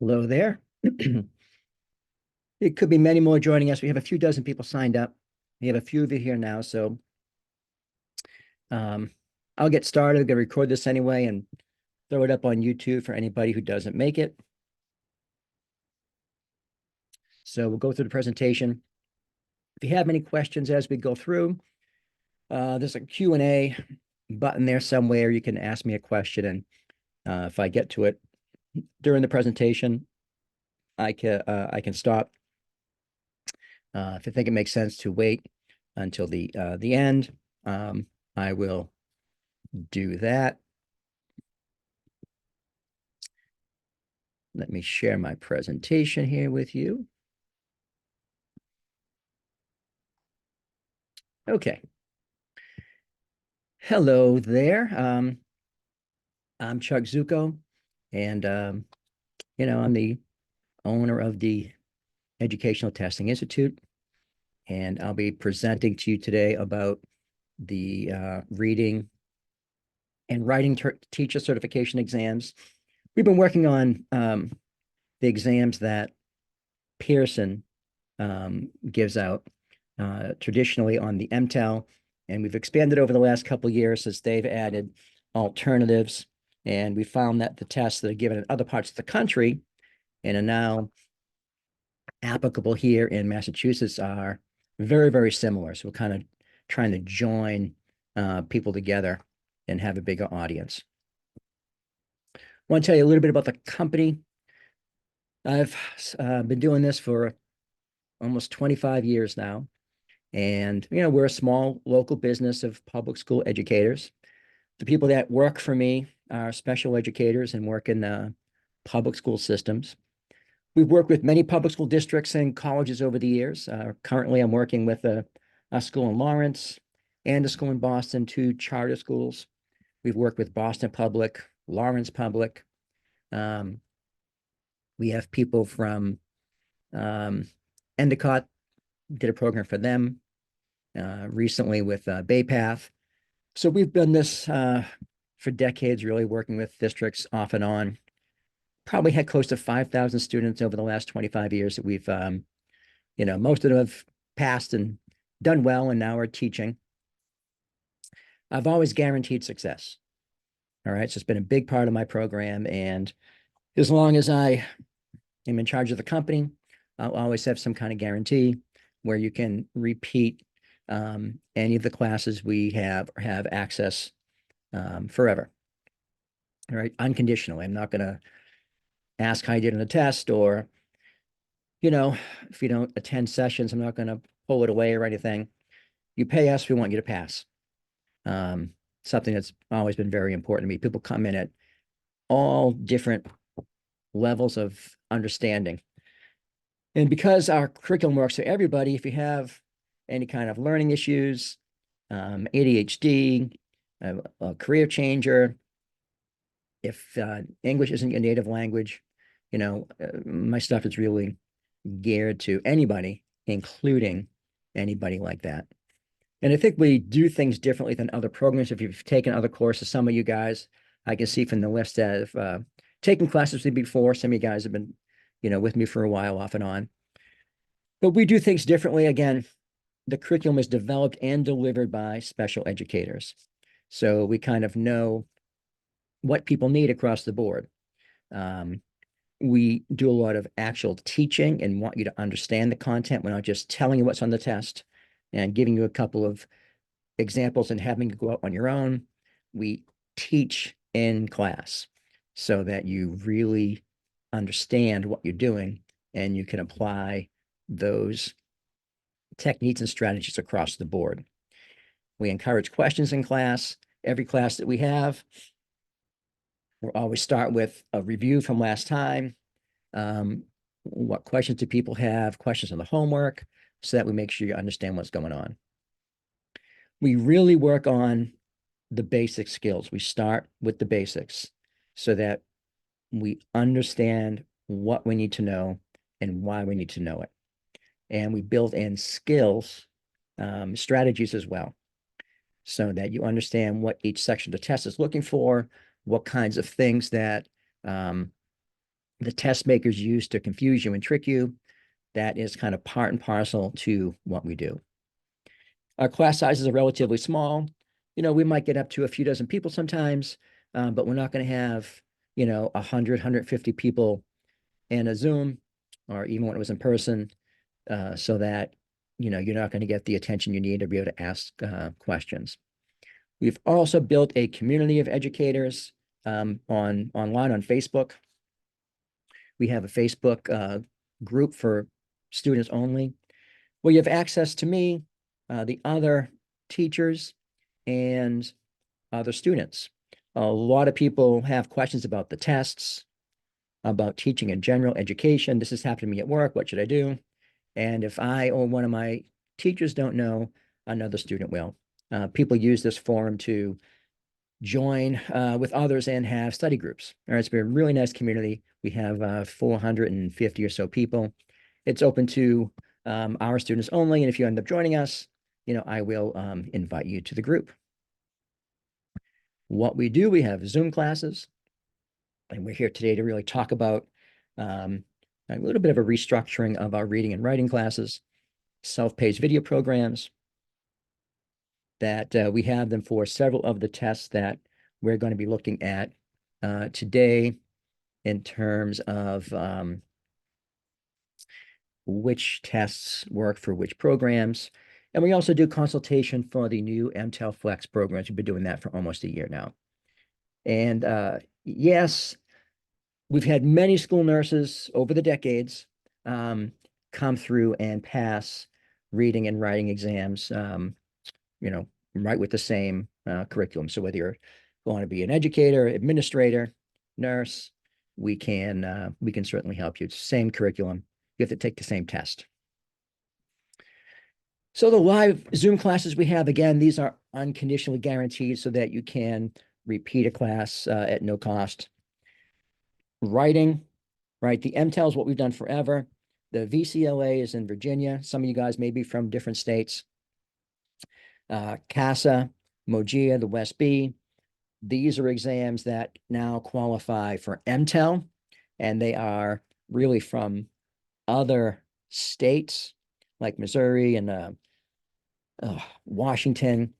Hello there. It could be many more joining us. We have a few dozen people signed up. We have a few of you here now, so um, I'll get started. I'm going to record this anyway and throw it up on YouTube for anybody who doesn't make it. So we'll go through the presentation. If you have any questions as we go through, there's a Q&A button there somewhere. You can ask me a question, and if I get to it during the presentation, I can stop. If I think it makes sense to wait until the end, I will do that. Let me share my presentation here with you. Okay. Hello there. I'm Chuck Zucco, and I'm the owner of the Educational Testing Institute, and I'll be presenting to you today about the reading and writing teacher certification exams. We've been working on the exams that Pearson gives out traditionally on the MTEL, and we've expanded over the last couple of years as they've added alternatives, and we found that the tests that are given in other parts of the country and are now applicable here in Massachusetts are very, very similar. So we're kind of trying to join people together and have a bigger audience. I want to tell you a little bit about the company. I've been doing this for almost 25 years now. And, we're a small local business of public school educators. The people that work for me are special educators and work in public school systems. We've worked with many public school districts and colleges over the years. Currently, I'm working with a school in Lawrence and a school in Boston, two charter schools. We've worked with Boston Public, Lawrence Public. We have people from Endicott, did a program for them recently with Bay Path. So we've done this for decades, really working with districts off and on. Probably had close to 5,000 students over the last 25 years that we've, most of them have passed and done well and now are teaching. I've always guaranteed success. All right. So it's been a big part of my program. And as long as I am in charge of the company, I'll always have some kind of guarantee where you can repeat any of the classes we have access forever. All right. Unconditionally. I'm not going to ask how you did on the test, or, if you don't attend sessions, I'm not going to pull it away or anything. You pay us, we want you to pass. Something that's always been very important to me. People come in at all different levels of understanding. And because our curriculum works for everybody, if you have any kind of learning issues, ADHD, a career changer, if English isn't your native language, my stuff is really geared to anybody, including anybody like that. And I think we do things differently than other programs. If you've taken other courses, some of you guys, I can see from the list that have taken classes with me before. Some of you guys have been, with me for a while off and on. But we do things differently. Again, the curriculum is developed and delivered by special educators. So we kind of know what people need across the board. We do a lot of actual teaching and want you to understand the content. We're not just telling you what's on the test and giving you a couple of examples and having you go out on your own. We teach in class so that you really understand what you're doing and you can apply those techniques and strategies across the board. We encourage questions in class. Every class that we have, we'll always start with a review from last time. What questions do people have? Questions on the homework, so that we make sure you understand what's going on. We really work on the basic skills. We start with the basics so that we understand what we need to know and why we need to know it. And we build in skills, strategies as well, so that you understand what each section of the test is looking for, what kinds of things that the test makers use to confuse you and trick you. That is kind of part and parcel to what we do. Our class sizes are relatively small. We might get up to a few dozen people sometimes, but we're not going to have, 100, 150 people in a Zoom or even when it was in person, so that, you're not going to get the attention you need to be able to ask questions. We've also built a community of educators online on Facebook. We have a Facebook group for students only, where you have access to me, the other teachers, and other students. A lot of people have questions about the tests, about teaching in general, education. This has happened to me at work. What should I do? And if I or one of my teachers don't know, another student will. People use this forum to join with others and have study groups. All right, it's been a really nice community. We have 450 or so people. It's open to our students only. And if you end up joining us, I will invite you to the group. What we do, we have Zoom classes, and we're here today to really talk about a little bit of a restructuring of our reading and writing classes, self-paced video programs, that we have them for several of the tests that we're going to be looking at today in terms of which tests work for which programs. And we also do consultation for the new MTEL Flex programs. We've been doing that for almost a year now. And yes, we've had many school nurses over the decades come through and pass reading and writing exams, right with the same curriculum. So whether you're going to be an educator, administrator, nurse, we can certainly help you. It's the same curriculum. You have to take the same test. So the live Zoom classes we have, again, these are unconditionally guaranteed so that you can repeat a class at no cost. Writing, right? The MTEL is what we've done forever. The VCLA is in Virginia. Some of you guys may be from different states. CASA, MOGIA, the West B. These are exams that now qualify for MTEL, and they are really from other states like Missouri and Washington.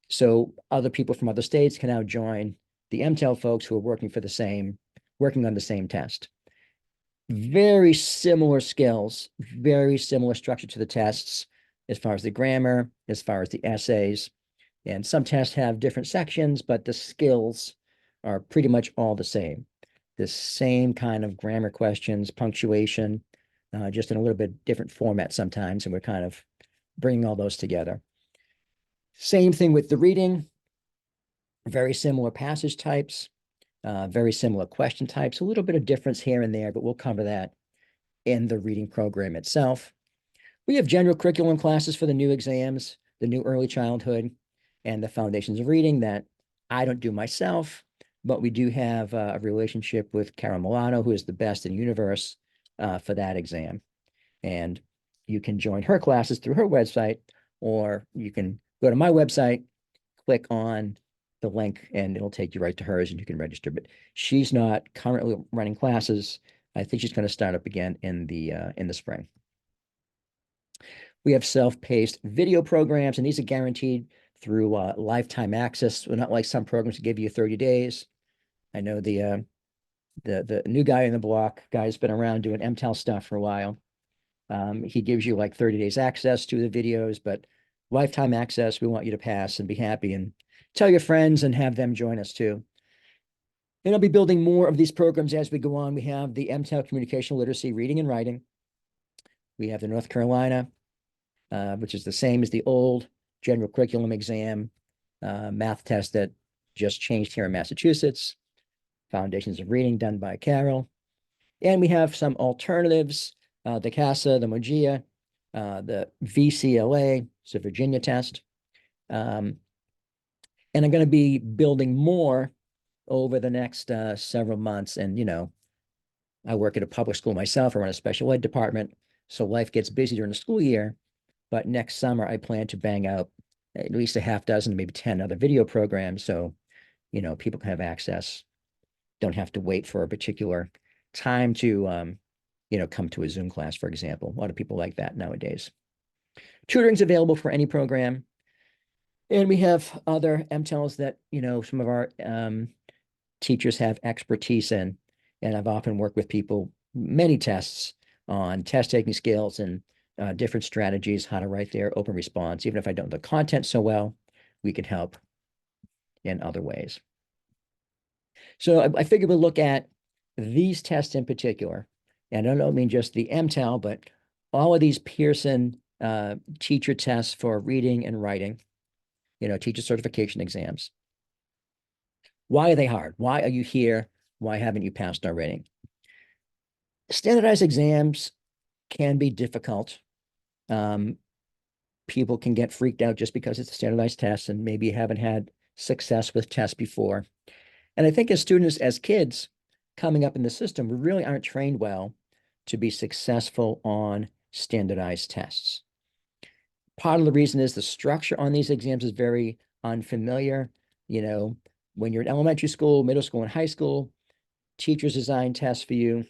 So other people from other states can now join the MTEL folks who are working on the same test. Very similar skills, very similar structure to the tests as far as the grammar, as far as the essays. And some tests have different sections, but the skills are pretty much all the same. The same kind of grammar questions, punctuation, just in a little bit different format sometimes. And we're kind of bringing all those together. Same thing with the reading, very similar passage types, very similar question types, a little bit of difference here and there, but we'll cover that in the reading program itself. We have general curriculum classes for the new exams, the new early childhood, and the foundations of reading that I don't do myself, but we do have a relationship with Carol Milano, who is the best in the universe for that exam. And you can join her classes through her website, or you can go to my website, click on the link, and it'll take you right to hers and you can register. But she's not currently running classes. I think she's going to start up again in the spring. We have self-paced video programs, and these are guaranteed through lifetime access. We're not like some programs that give you 30 days. I know the new guy in the block, guy's been around doing MTEL stuff for a while. He gives you like 30 days access to the videos, but lifetime access, we want you to pass and be happy and tell your friends and have them join us too. And I'll be building more of these programs as we go on. We have the MTEL Communication Literacy Reading and Writing. We have the North Carolina, which is the same as the old general curriculum exam math test that just changed here in Massachusetts. Foundations of Reading done by Carol. And we have some alternatives, the CASA, the MOGIA, the VCLA, it's a Virginia test. And I'm going to be building more over the next several months. And, I work at a public school myself. I run a special ed department. So life gets busy during the school year. But next summer, I plan to bang out at least a half dozen, maybe 10 other video programs. So, people can have access, don't have to wait for a particular time to come to a Zoom class, for example. A lot of people like that nowadays. Tutoring's available for any program. And we have other MTELs that, some of our teachers have expertise in. And I've often worked with people, many tests on test taking skills and different strategies, how to write their open response. Even if I don't know the content so well, we can help in other ways. So I figured we'll look at these tests in particular. And I don't mean just the MTEL, but all of these Pearson teacher tests for reading and writing, teacher certification exams. Why are they hard? Why are you here? Why haven't you passed already? Standardized exams can be difficult. People can get freaked out just because it's a standardized test and maybe you haven't had success with tests before. And I think as students, as kids coming up in the system, we really aren't trained well to be successful on standardized tests. Part of the reason is the structure on these exams is very unfamiliar. When you're in elementary school, middle school, and high school, teachers design tests for you,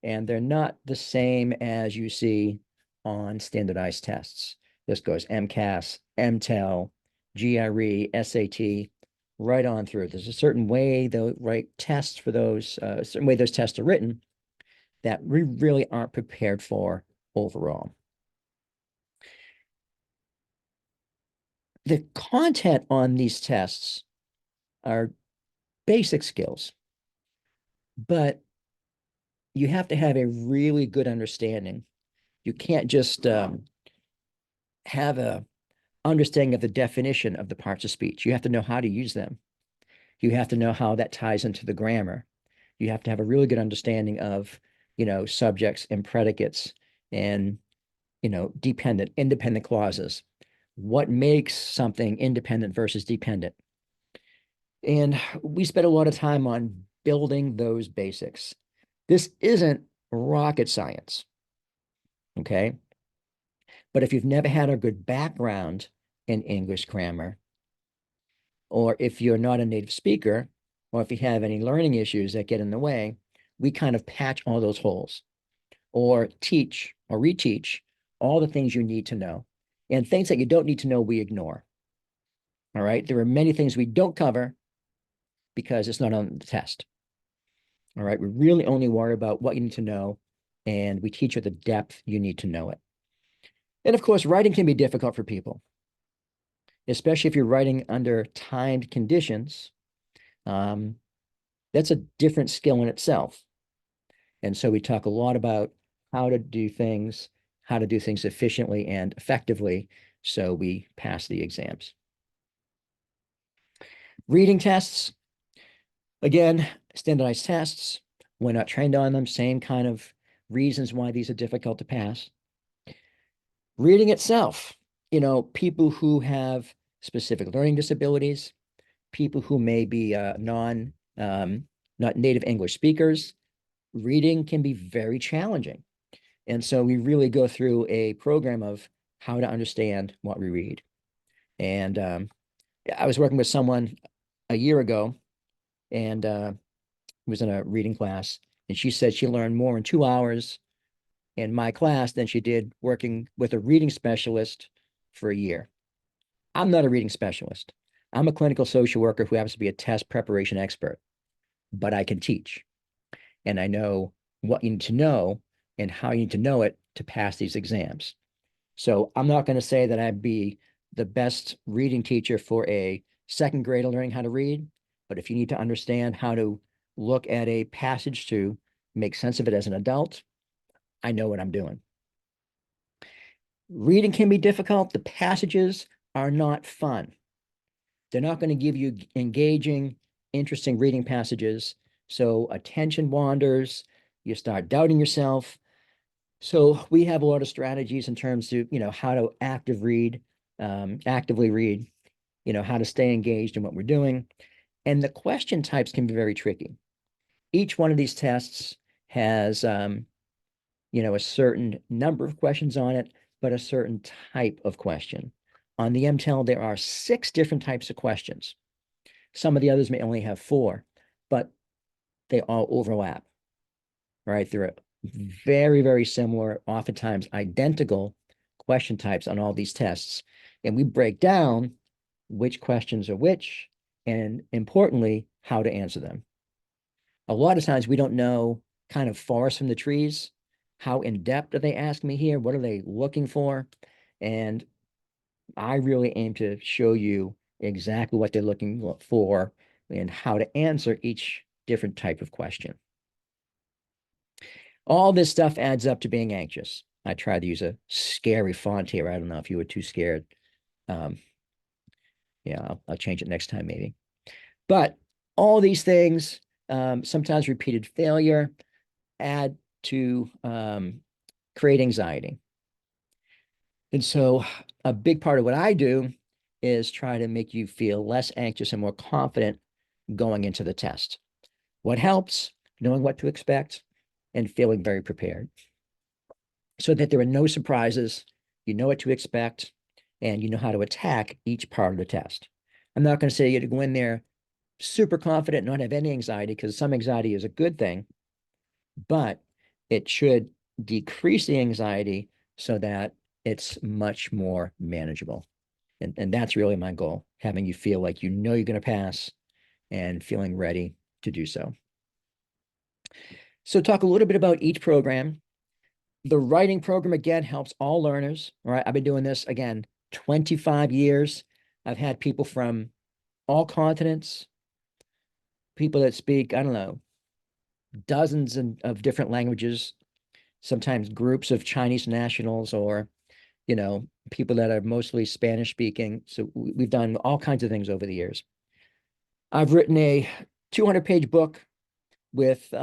and they're not the same as you see on standardized tests. This goes MCAS, MTEL, GRE, SAT, right on through. There's a certain way they'll write tests for those, a certain way those tests are written that we really aren't prepared for overall. The content on these tests are basic skills, but you have to have a really good understanding. You can't just have a understanding of the definition of the parts of speech. You have to know how to use them. You have to know how that ties into the grammar. You have to have a really good understanding of, subjects and predicates and, dependent, independent clauses. What makes something independent versus dependent? And we spent a lot of time on building those basics. This isn't rocket science, okay? But if you've never had a good background in English grammar, or if you're not a native speaker, or if you have any learning issues that get in the way, we kind of patch all those holes or teach or reteach all the things you need to know. And things that you don't need to know, we ignore. All right. There are many things we don't cover because it's not on the test. All right. We really only worry about what you need to know, and we teach at the depth you need to know it. And of course, writing can be difficult for people, especially if you're writing under timed conditions. That's a different skill in itself. And so we talk a lot about how to do things efficiently and effectively so we pass the exams. Reading tests, again, standardized tests. We're not trained on them. Same kind of reasons why these are difficult to pass. Reading itself, people who have specific learning disabilities, people who may be not native English speakers, reading can be very challenging. And so we really go through a program of how to understand what we read. And I was working with someone a year ago, and was in a reading class, and she said she learned more in 2 hours in my class than she did working with a reading specialist for a year. I'm not a reading specialist. I'm a clinical social worker who happens to be a test preparation expert, but I can teach. And I know what you need to know and how you need to know it to pass these exams. So I'm not going to say that I'd be the best reading teacher for a second grader learning how to read, but if you need to understand how to look at a passage to make sense of it as an adult, I know what I'm doing. Reading can be difficult. The passages are not fun. They're not going to give you engaging, interesting reading passages. So attention wanders, you start doubting yourself. So we have a lot of strategies in terms of, how to actively read, how to stay engaged in what we're doing. And the question types can be very tricky. Each one of these tests has, a certain number of questions on it, but a certain type of question. On the MTEL, there are 6 different types of questions. Some of the others may only have 4, but they all overlap. right? There are very, very similar, oftentimes identical question types on all these tests. And we break down which questions are which, and importantly, how to answer them. A lot of times we don't know kind of forest from the trees. How in depth are they asking me here? What are they looking for? And I really aim to show you exactly what they're looking for and how to answer each different type of question. All this stuff adds up to being anxious. I tried to use a scary font here. I don't know if you were too scared. Um, yeah, I'll change it next time maybe. But all these things, sometimes repeated failure, add to create anxiety. And so a big part of what I do is try to make you feel less anxious and more confident going into the test. What helps? Knowing what to expect and feeling very prepared so that there are no surprises. You know what to expect and you know how to attack each part of the test. I'm not going to say you to go in there super confident and not have any anxiety, because some anxiety is a good thing, but it should decrease the anxiety so that it's much more manageable. And that's really my goal, having you feel like you know you're going to pass and feeling ready to do so. So talk a little bit about each program. The writing program, again, helps all learners. All right. I've been doing this, again, 25 years. I've had people from all continents, people that speak, I don't know, dozens of different languages, sometimes groups of Chinese nationals or, people that are mostly Spanish speaking. So we've done all kinds of things over the years. I've written a 200-page book with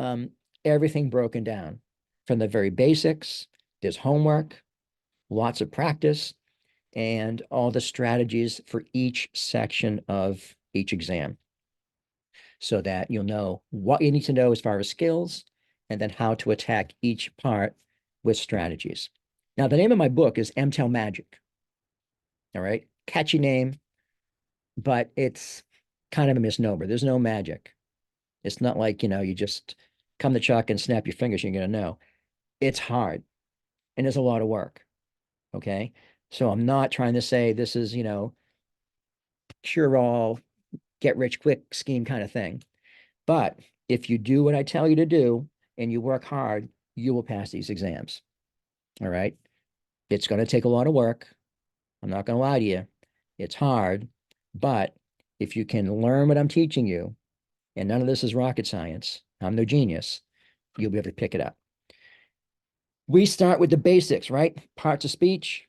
everything broken down from the very basics. There's homework, lots of practice, and all the strategies for each section of each exam so that you'll know what you need to know as far as skills and then how to attack each part with strategies. Now, the name of my book is MTEL Magic. All right. Catchy name, but it's kind of a misnomer. There's no magic. It's not like, you just come to Chuck and snap your fingers, you're going to know. It's hard and there's a lot of work. Okay. So I'm not trying to say this is, cure all, get rich quick scheme kind of thing. But if you do what I tell you to do and you work hard, you will pass these exams. All right. It's going to take a lot of work. I'm not going to lie to you. It's hard. But if you can learn what I'm teaching you, and none of this is rocket science, I'm no genius, you'll be able to pick it up. We start with the basics, right? Parts of speech,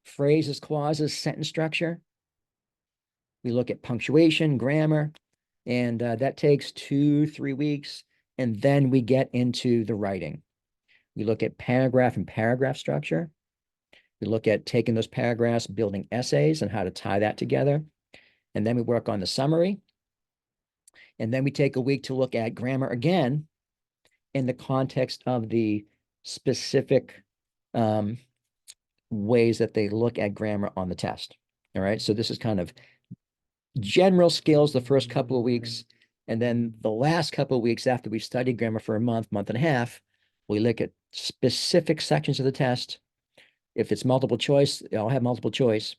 phrases, clauses, sentence structure. We look at punctuation, grammar, and that takes 2-3 weeks. And then we get into the writing. We look at paragraph and paragraph structure. We look at taking those paragraphs, building essays, and how to tie that together. And then we work on the summary. And then we take a week to look at grammar again in the context of the specific ways that they look at grammar on the test. All right. So this is kind of general skills the first couple of weeks. And then the last couple of weeks after we studied grammar for a month, month and a half, we look at specific sections of the test. If it's multiple choice, I'll have multiple choice.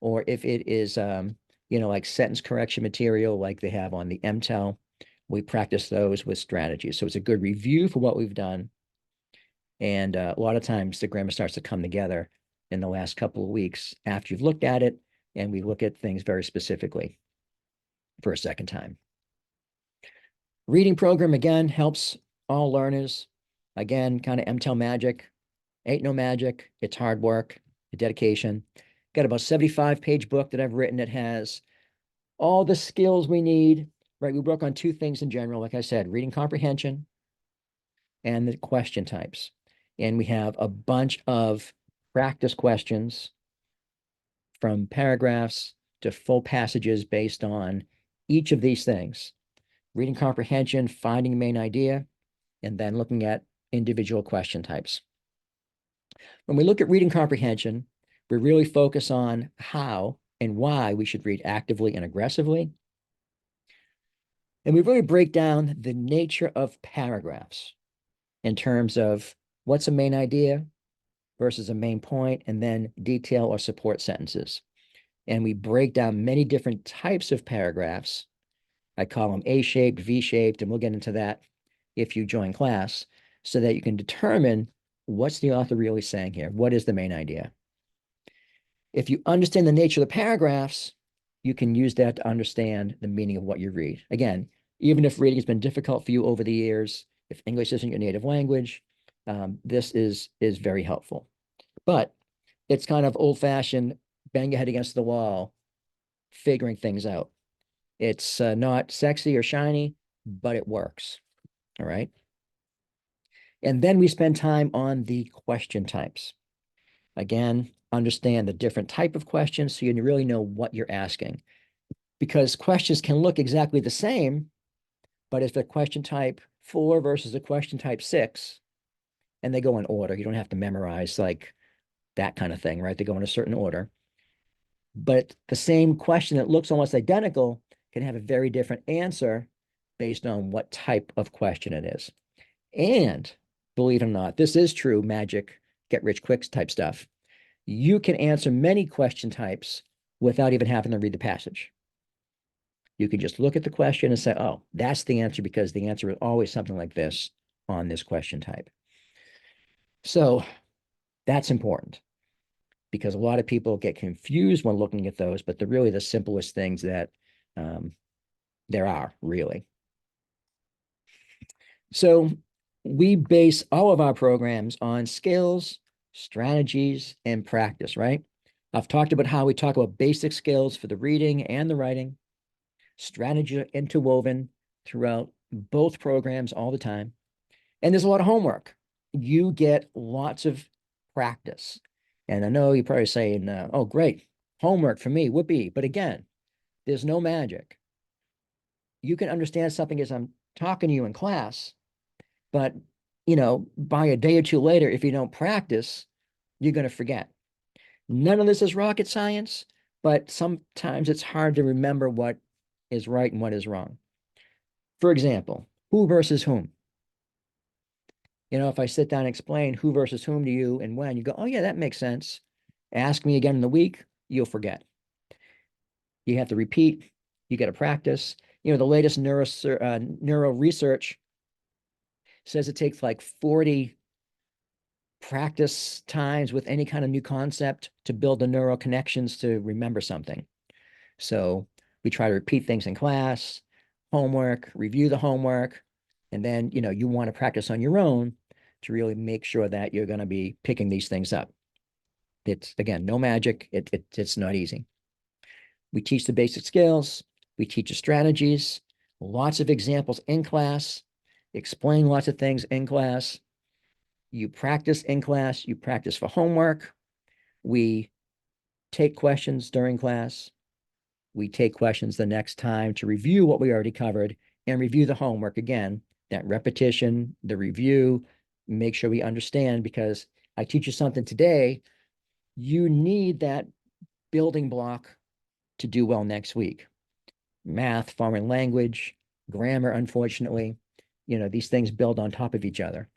Or if it is, like sentence correction material like they have on the MTEL, we practice those with strategies. So it's a good review for what we've done. And a lot of times the grammar starts to come together in the last couple of weeks after you've looked at it, and we look at things very specifically for a second time. Reading program, again, helps all learners. Again, kind of MTEL magic. Ain't no magic. It's hard work, dedication. Got about 75-page book that I've written that has all the skills we need, right? We work on two things in general, like I said, reading comprehension and the question types. And we have a bunch of practice questions from paragraphs to full passages based on each of these things. Reading comprehension, finding main idea, and then looking at individual question types. When we look at reading comprehension, we really focus on how and why we should read actively and aggressively. And we really break down the nature of paragraphs. in terms of what's a main idea versus a main point, and then detail or support sentences. And we break down many different types of paragraphs. I call them A-shaped, V-shaped, and we'll get into that if you join class, so that you can determine what's the author really saying here? What is the main idea? If you understand the nature of the paragraphs, you can use that to understand the meaning of what you read. Again, even if reading has been difficult for you over the years, if English isn't your native language, this is very helpful. But it's kind of old-fashioned, bang your head against the wall, figuring things out. It's not sexy or shiny, but it works. All right. And then we spend time on the question types. Again, understand the different type of questions so you really know what you're asking. Because questions can look exactly the same, but if the question type 4 versus a question type 6, and they go in order, you don't have to memorize like that kind of thing, right? They go in a certain order. But the same question that looks almost identical can have a very different answer based on what type of question it is. And believe it or not, this is true magic, get rich quick type stuff. You can answer many question types without even having to read the passage. You can just look at the question and say, oh, that's the answer because the answer is always something like this on this question type. So that's important because a lot of people get confused when looking at those, but they're really the simplest things that there are, really. So we base all of our programs on skills, strategies, and practice, right? I've talked about how we talk about basic skills for the reading and the writing. Strategy interwoven throughout both programs all the time. And there's a lot of homework. You get lots of practice. And I know you're probably saying, oh, great, homework for me, whoopee. But again, there's no magic. You can understand something as I'm talking to you in class, but by a day or two later, if you don't practice, you're going to forget. None of this is rocket science, but sometimes it's hard to remember what is right and what is wrong. For example, who versus whom? If I sit down and explain who versus whom to you and when, you go, oh, yeah, that makes sense. Ask me again in the week, you'll forget. You have to repeat. You got to practice. The latest neuro research says it takes like 40 practice times with any kind of new concept to build the neural connections to remember something. So we try to repeat things in class, homework, review the homework, and then, you want to practice on your own to really make sure that you're going to be picking these things up. It's, again, no magic. It's not easy. We teach the basic skills. We teach the strategies, lots of examples in class, explain lots of things in class. You practice in class. You practice for homework. We take questions during class. We take questions the next time to review what we already covered and review the homework again, that repetition, the review, make sure we understand, because I teach you something today, you need that building block to do well next week. Math, foreign language, grammar, unfortunately, these things build on top of each other.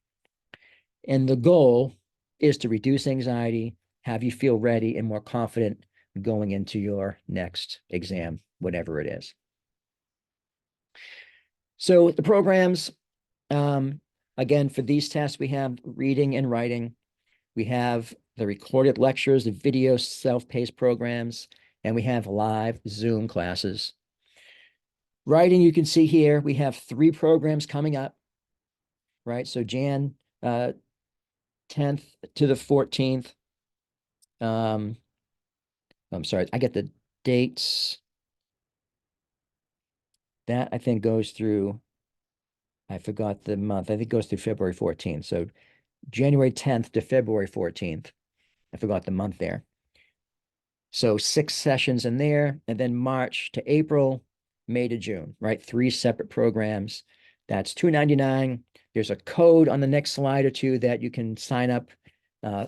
And the goal is to reduce anxiety, have you feel ready and more confident going into your next exam, whatever it is. So the programs, again, for these tests, we have reading and writing. We have the recorded lectures, the video self-paced programs, and we have live Zoom classes. Writing, you can see here, we have 3 programs coming up, right? So Jan 10th to the 14th. I'm sorry, I get the dates. That I think goes through, I forgot the month. I think it goes through February 14th. So January 10th to February 14th. I forgot the month there. So 6 sessions in there, and then March to April, May to June, right? 3 separate programs. That's $299. There's a code on the next slide or two that you can sign up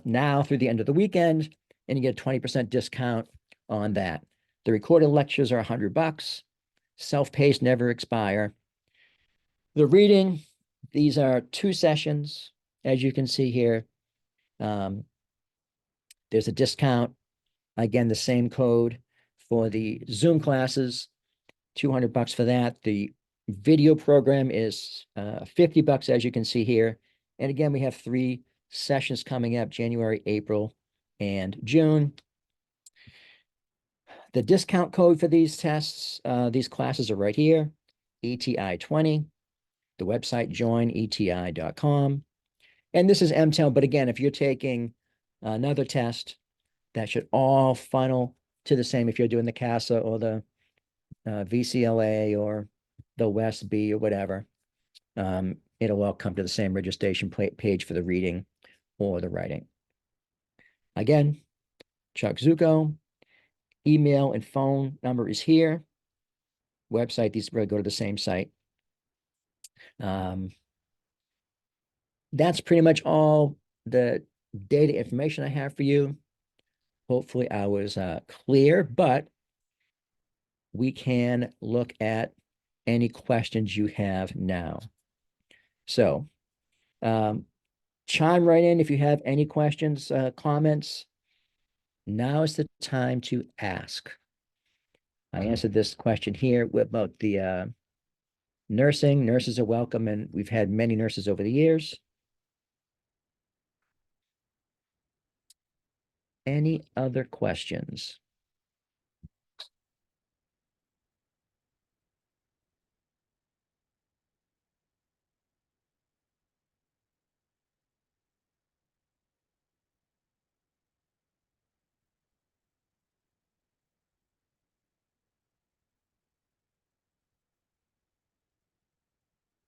now through the end of the weekend, and you get a 20% discount on that. The recorded lectures are $100. Self-paced, never expire. The reading, These are 2 sessions, as you can see here. Um, there's a discount. Again, the same code for the Zoom classes, $200 for that. The video program is $50, as you can see here. And again, we have 3 sessions coming up, January, April, and June. The discount code for these tests, these classes are right here, ETI20, the website joineti.com. And this is MTEL, but again, if you're taking another test, that should all funnel to the same if you're doing the CASA or the VCLA or the West B or whatever. It'll all come to the same registration page for the reading or the writing. Again, Chuck Zucco, email and phone number is here. Website, these really go to the same site. That's pretty much all the data information I have for you. Hopefully I was clear, but we can look at any questions you have now. So chime right in if you have any questions, comments. Now is the time to ask. I answered this question here about the nursing. Nurses are welcome, and we've had many nurses over the years. Any other questions?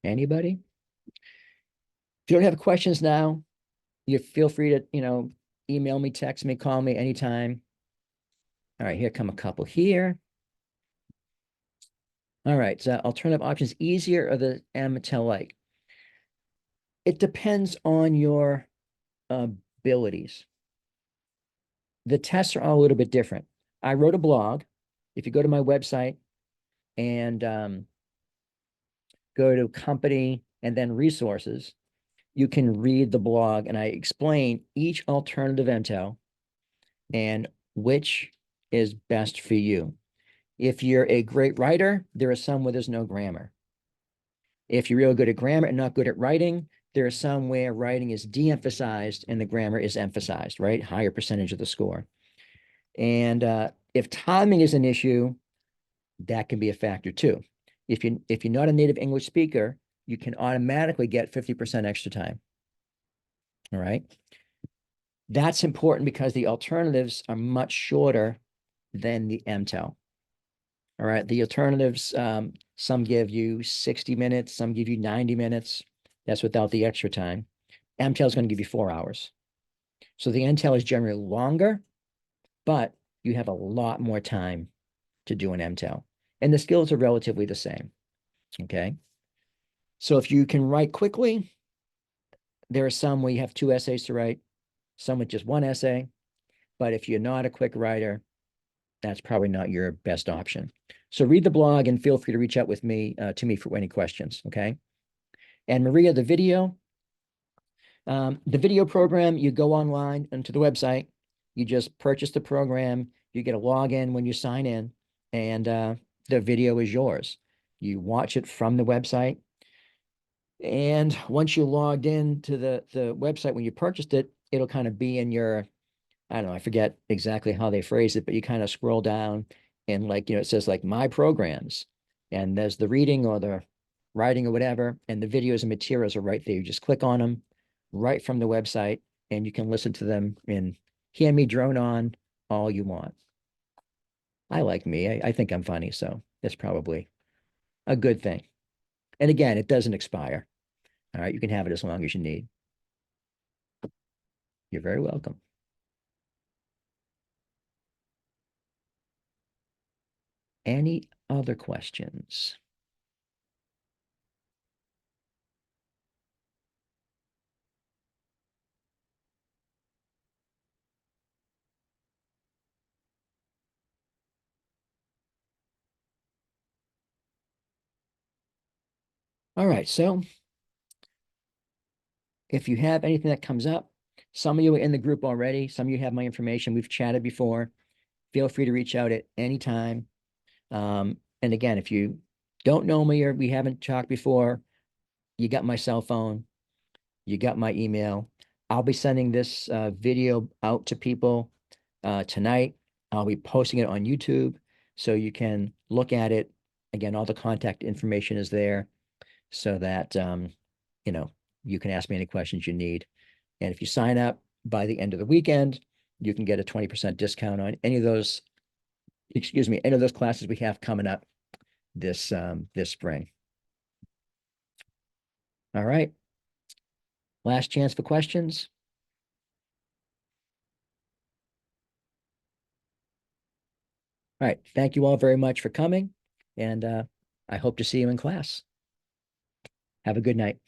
Anybody? If you don't have questions now, you feel free to, email me, text me, call me anytime. All right, here come a couple here. All right, so alternative options, easier or the MTEL like? It depends on your abilities. The tests are all a little bit different. I wrote a blog. If you go to my website and go to company and then resources, you can read the blog, and I explain each alternative MTEL and which is best for you. If you're a great writer, there are some where there's no grammar. If you're real good at grammar and not good at writing, there are some where writing is de-emphasized and the grammar is emphasized, right? Higher percentage of the score. And if timing is an issue, that can be a factor too. If you're not a native English speaker, you can automatically get 50% extra time. All right. That's important because the alternatives are much shorter than the MTEL. All right. The alternatives, some give you 60 minutes, some give you 90 minutes. That's without the extra time. MTEL is going to give you 4 hours. So the MTEL is generally longer, but you have a lot more time to do an MTEL. And the skills are relatively the same. Okay. So if you can write quickly, there are some where you have 2 essays to write, some with just 1 essay. But if you're not a quick writer, that's probably not your best option. So read the blog and feel free to reach out with me to me for any questions. Okay. And Maria, the video program, you go online and to the website, you just purchase the program, you get a login when you sign in, and the video is yours. You watch it from the website. And once you logged in to the website when you purchased it, it'll kind of be in your, I don't know, I forget exactly how they phrase it, but you kind of scroll down and it says like my programs, and there's the reading or the writing or whatever, and the videos and materials are right there. You just click on them right from the website, and you can listen to them and hear me drone on all you want. I like me. I think I'm funny, so that's probably a good thing. And again, it doesn't expire. All right, you can have it as long as you need. You're very welcome. Any other questions? All right, so if you have anything that comes up, some of you are in the group already. Some of you have my information. We've chatted before. Feel free to reach out at any time. And again, if you don't know me or we haven't talked before, you got my cell phone, you got my email. I'll be sending this video out to people tonight. I'll be posting it on YouTube so you can look at it. Again, all the contact information is there so that you know, you can ask me any questions you need. And if you sign up by the end of the weekend, you can get a 20% discount on any of those, excuse me, any of those classes we have coming up this spring. All right. Last chance for questions. All right. Thank you all very much for coming. And I hope to see you in class. Have a good night.